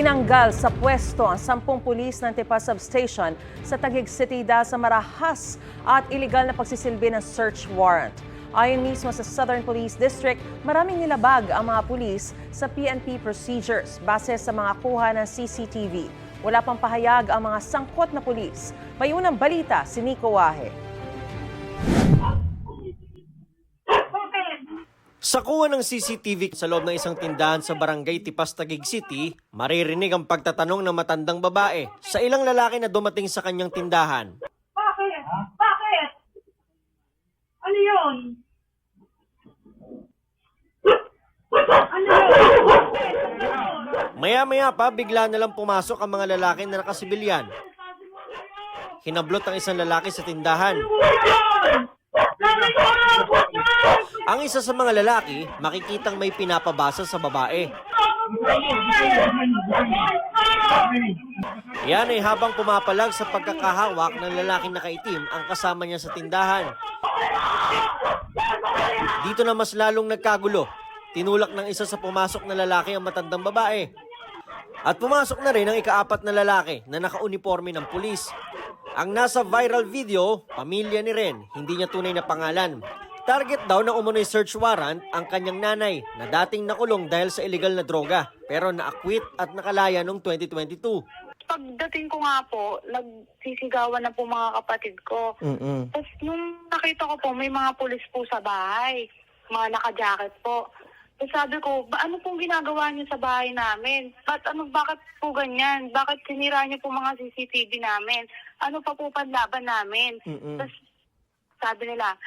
Tinanggal sa pwesto ang 10 pulis ng Tipas Substation sa Taguig City dahil sa marahas at iligal na pagsisilbi ng search warrant. Ayon mismo sa Southern Police District, maraming nilabag ang mga pulis sa PNP procedures base sa mga kuha ng CCTV. Wala pang pahayag ang mga sangkot na pulis. May unang balita si Nico Wahe. Sa kuha ng CCTV sa loob ng isang tindahan sa barangay Tipas, Taguig City, maririnig ang pagtatanong ng matandang babae sa ilang lalaki na dumating sa kanyang tindahan. Bakit? Bakit? Ano yun? Ano yun? Maya-maya pa, bigla na lang pumasok ang mga lalaki na nakasibilyan. Hinablot ang isang lalaki sa tindahan. Ang isa sa mga lalaki, makikitang may pinapabasa sa babae. Yan ay habang pumapalag sa pagkakahawak ng lalaking nakaitim ang kasama niya sa tindahan. Dito na mas lalong nagkagulo. Tinulak ng isa sa pumasok na lalaki ang matandang babae. At pumasok na rin ang ika-4 na lalaki na nakauniforme ng pulis. Ang nasa viral video, pamilya ni Ren, hindi niya tunay na pangalan. Target daw ng umunoy search warrant ang kanyang nanay na dating nakulong dahil sa illegal na droga pero na-acquit at nakalaya noong 2022. Pagdating ko nga po, nagsisigawan na po mga kapatid ko. Tapos nung nakita ko po, may mga pulis po sa bahay, mga naka-jacket po. Tapos sabi ko, ano pong ginagawa niyo sa bahay namin? Bakit po ganyan? Bakit sinira niyo po mga CCTV namin? Ano pa po panlaban namin? Tapos sabi nila,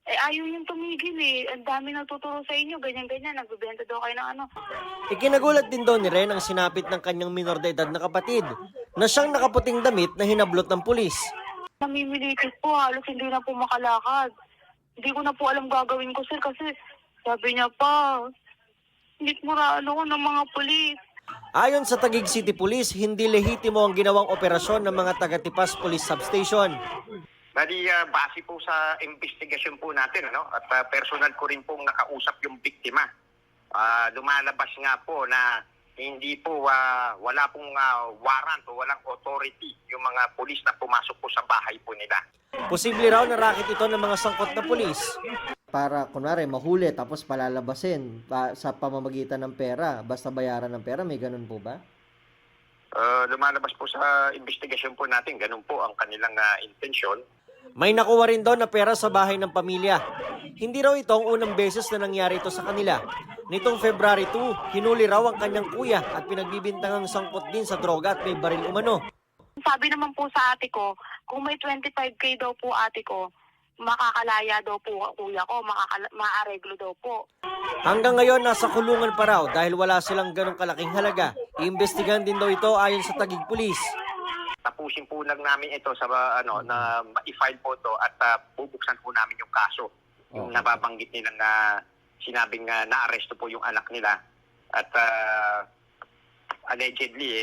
ayaw yung tumigil eh. Ang dami nagtuturo sa inyo, ganyan-ganyan. Nagbibenta daw kayo ng ano. Ikinagulat din daw ni Ren ang sinapit ng kanyang minor de edad na kapatid na siyang nakaputing damit na hinablot ng pulis. Namimilitis po, halos hindi na po makalakad. Hindi ko na po alam gagawin ko, sir, kasi sabi niya pa, hindi muraan ako ng mga pulis. Ayon sa Taguig City Police, hindi lehitimo ang ginawang operasyon ng mga taga-Tipas Police Substation. Bali, base po sa investigasyon po natin, at personal ko rin pong nakausap yung biktima. Lumalabas nga po na hindi po, wala pong warrant o walang authority yung mga pulis na pumasok po sa bahay po nila. Posible raw na racket ito ng mga sangkot na pulis. Para kunwari mahuli tapos palalabasin sa pamamagitan ng pera, basta bayaran ng pera, may ganun po ba? Lumalabas po sa investigasyon po natin, ganun po ang kanilang intensyon. May nakuha rin daw na pera sa bahay ng pamilya. Hindi raw ito ang unang beses na nangyari ito sa kanila. Nitong February 2, hinuli raw ang kanyang kuya at pinagbibintangang sangkot din sa droga at may baril umano. Sabi naman po sa ate ko, kung may 25K daw po ate ko, makakalaya daw po kuya ko, maareglo daw po. Hanggang ngayon, nasa kulungan pa raw dahil wala silang ganong kalaking halaga. Iimbestigahan din daw ito ayon sa Taguig Police. Tapusin po lang namin ito sa na ma-file po ito at bubuksan po namin yung kaso. Yung nababanggit nilang sinabing na-aresto po yung anak nila at allegedly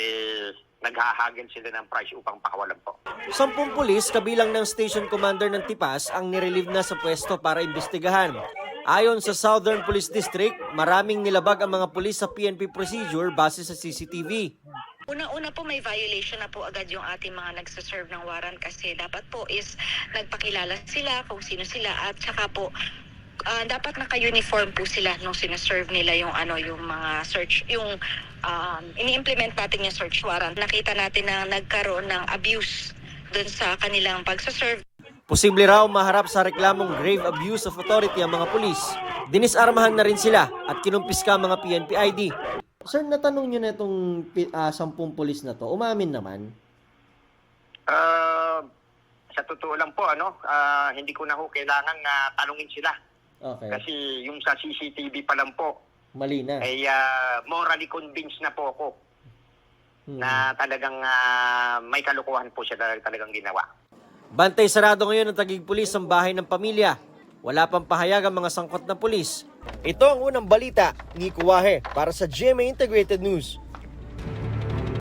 naghahagin sila ng price upang pakawalan po. 10 pulis kabilang ng station commander ng Tipas ang nirelieve na sa pwesto para imbestigahan. Ayon sa Southern Police District, maraming nilabag ang mga pulis sa PNP procedure base sa CCTV. Una-una po may violation na po agad yung ating mga nagsaserve ng warrant kasi dapat po is nagpakilala sila kung sino sila at saka po dapat naka-uniform po sila nung sinaserve nila yung yung mga search, yung ini-implement natin yung search warrant. Nakita natin na nagkaroon ng abuse dun sa kanilang pagsaserve. Posible raw maharap sa reklamong grave abuse of authority ang mga pulis. Dinisarmahan na rin sila at kinumpiska ang mga PNP ID. Sir, natanong nyo na itong 10 pulis na to, umamin naman? Sa totoo lang po, hindi ko na ho kailangan tanungin sila. Okay. Kasi yung sa CCTV pa lang po, Mali na. ay morally convinced na po ako na talagang may kalukuhan po siya talagang ginawa. Bantay sarado ngayon ng Taguig Police ang bahay ng pamilya. Wala pang pahayag ang mga sangkot na pulis. Ito ang unang balita, Nico Wahe, para sa GMA Integrated News.